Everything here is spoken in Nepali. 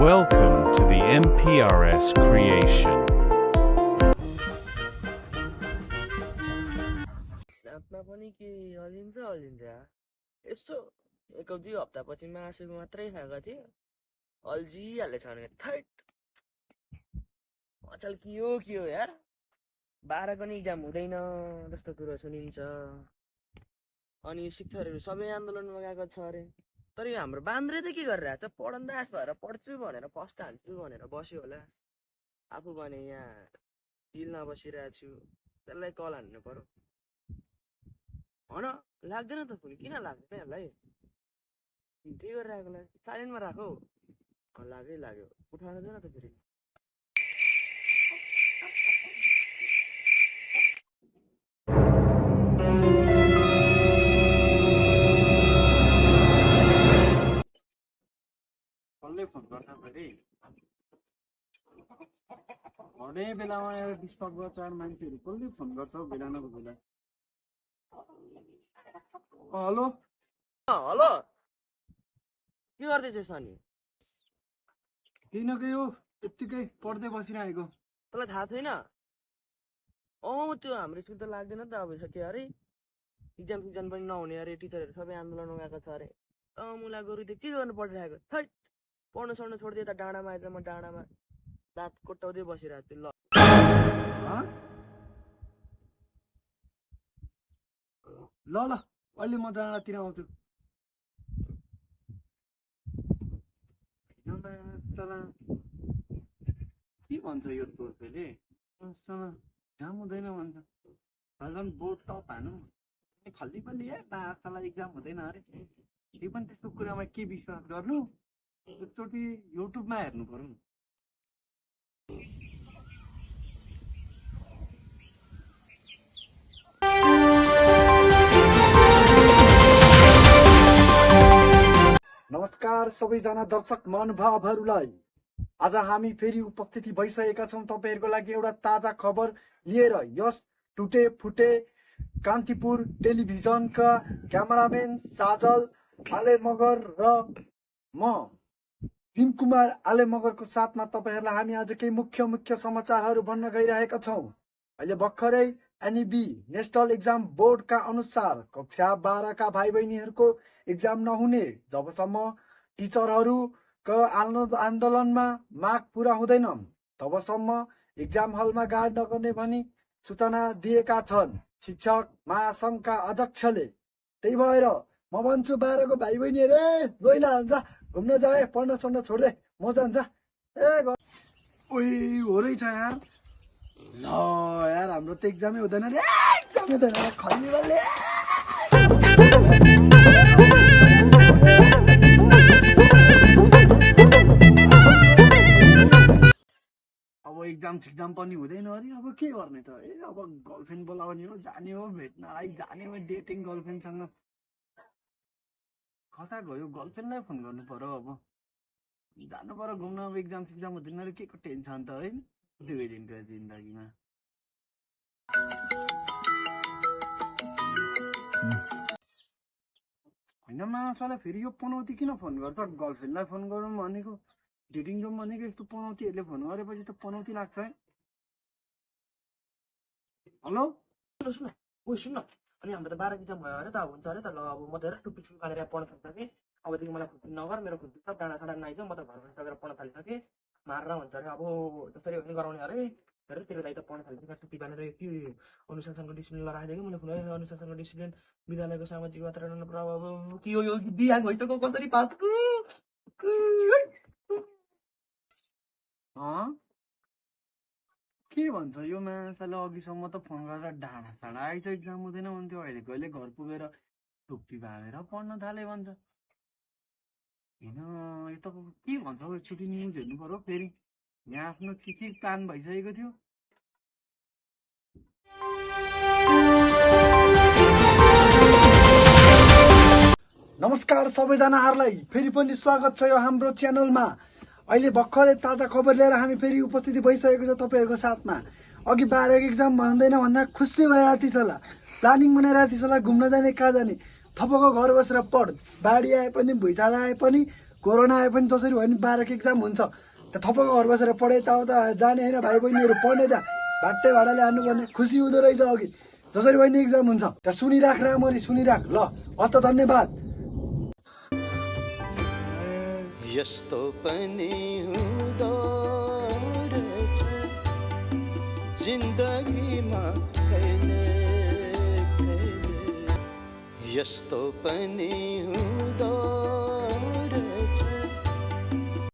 Welcome to the MPRS creation. साथमा पनि के अलिन्छ यसो एक दुई हप्तापछि मासु मात्रै खाएको थियो अल्झिहालेछ भने थैट अचल के हो यार 12 को नि इक्जाम हुँदैन जस्तो कुरो सुनिन्छ अनि शिक्षकहरू सबै आन्दोलनमा गएको छ अरे तर यो हाम्रो बान्द्रे त के गरिरहेछ पढन्दास भएर पढ्छु भनेर फर्स्ट हान्छु भनेर बस्यो होला आफू भने यहाँ हिलमा बसिरहेको छु त्यसलाई कल हान्नु पर्यो हन लाग्दैन त फोन किन लाग्दैन यसलाई के गरिरहेको होला साइलेन्टमा राखौ लाग्यो उठाउन दिनु त फेरि कसले फोन गर्छ फेरि हरेक बेलामा डिस्टर्ब गर्छ मान्छेहरू कसले फोन गर्छ बेलानको बेला हेलो हेलो के गर्दैछस् अनि किन के हो यत्तिकै पढ्दै बसिरहेको तँलाई थाहा छैन त्यो हाम्रो स्कुल त लाग्दैन त अब सक्यो अरे इक्जाम पनि नहुने अरे टिचरहरू सबै आन्दोलनमा गएको छ अरे मुला गोरु त्यो के गर्नु परिरहेको थैट पढ्नु सढ्नु छोडिदियो त डाँडामा आएर म डाँडामा दाँत कोट्टाउँदै बसिरहेको थिएँ ल अहिले म डाँडातिर आउँछु के भन्छ यो तोर्पेले काम हुँदैन भन्छ झन् बोर्ड टप हानु खल्ली पनि पाँचलाई इक्जाम हुँदैन अरे त्यो पनि त्यस्तो कुरामा के विश्वास गर्नु एकचोटि युट्युबमा हेर्नु पर्यो नमस्कार सबैजना दर्शक महानुभावहरूलाई आज हामी फेरि उपस्थिति भइसकेका छौँ तपाईहरुको लागि एउटा ताजा खबर लिएर यस टुटे फुटे कान्तिपुर टेलिभिजनका क्यामेराम्यान साजल आले मगर र म भीम कुमार आले मगरको साथमा तपाईहरुलाई हामी आज केही मुख्य समाचारहरू भन्न गइरहेका छौँ अहिले भर्खरै एनईबी नेशनल एक्जाम बोर्डका अनुसार कक्षा 12 का भाइ बहिनीहरूको एक्जाम नहुने जबसम्म टिचरहरूको आन्दोलनमा माग पूरा हुँदैन तबसम्म एक्जाम हलमा गाड नगर्ने भनी सूचना दिएका छन् शिक्षक महासंघका अध्यक्षले त्यही भएर म भन्छु 12 को भाइ बहिनीहरु गइला हुन्छ घुम्न जाए पढ्न सड्न छोड्दै मजा हुन्छ ओइ हो रहेछ यार ल यार हाम्रो त एक्जामै हुँदैन रे एक्जाम हुँदैन खल्ली बल्ले अब एक्जाम पनि हुँदैन अरे अब के गर्ने त अब गर्लफ्रेन्ड बोलाउने हो जाने हो भेट्नलाई जाने हो डेटिङ गर्लफ्रेन्डसँग कता गयो गर्लफ्रेन्डलाई फोन गर्नु पर्यो अब जानु पर्यो घुम्न अब एक्जाम हुँदैन अरे के को टेन्सन त है 2 दिनको जिन्दगीमा होइन माछालाई फेरि यो पनौती किन फोन गर्छ गर्लफ्रेन्डलाई फोन गरौँ भनेको डेटिङ जाउँ भनेको यस्तो पनौतीहरूले फोन गरेपछि त पनौती लाग्छ है हेलो सुन्न अनि हाम्रो त 12 इक्जाम भयो अरे त हुन्छ अरे त ल अब म त टुप्पी सुन पालेर पढ्न सक्छ कि अबदेखि मलाई खुसी नगर मेरो खुसी सब डाँडा साडा नआइज म त घरमा सकेर पढ्न थालिसकेँ मारेर हुन्छ अरे अब जसरी पनि गराउने अरे हेर तेरो दाइ त पढ्न थालिसकेँ टुप्पी बालेर के अनुशासनको डिसिप्लिन लगाइदिएको मैले फोन अनुशासनको डिसिप्लिन विद्यालयको सामाजिक वातावरण प्रभाव के हो यो बिहा भइसक्यो कसरी पास के भन्छ यो मान्छेले अघिसम्म त फोन गरेर डाँडा साडा आइज एक्जाम हुँदैन भन्थ्यो अहिले कहिले घर पुगेर टुप्पी बालेर पढ्न थाले भन्छ होइन यो त के भन्छ एकचोटि न्युज हेर्नु पर्यो फेरि यहाँ आफ्नो के कान भइसकेको थियो नमस्कार सबैजनाहरूलाई फेरि पनि स्वागत छ यो हाम्रो च्यानलमा अहिले भर्खरै ताजा खबर लिएर हामी फेरि उपस्थिति भइसकेको छ तपाईहरुको साथमा अघि 12 को एक्जाम भन्दैन भन्दा खुसी भइरहेको थिएछ होला प्लानिङ बनाइरहेको थिएछ होला घुम्न जाने कहाँ जाने थपको घर बसेर पढ बाढी आए पनि भुइँचालो आए पनि कोरोना आए पनि जसरी भयो नि 12 को एक्जाम हुन्छ त थपक घर बसेर पढे यताउता जाने होइन भाइ बहिनीहरू पढ्ने त भाट्टे भाडाले हान्नुपर्ने खुसी हुँदो रहेछ अघि जसरी भयो नि एक्जाम हुन्छ त्यहाँ सुनिराख रामरी सुनिराख ल हस्त धन्यवाद यस्तो पनि हुँदो रहेछ जिन्दगीमा कहिले कहिले यस्तो पनि हुँदो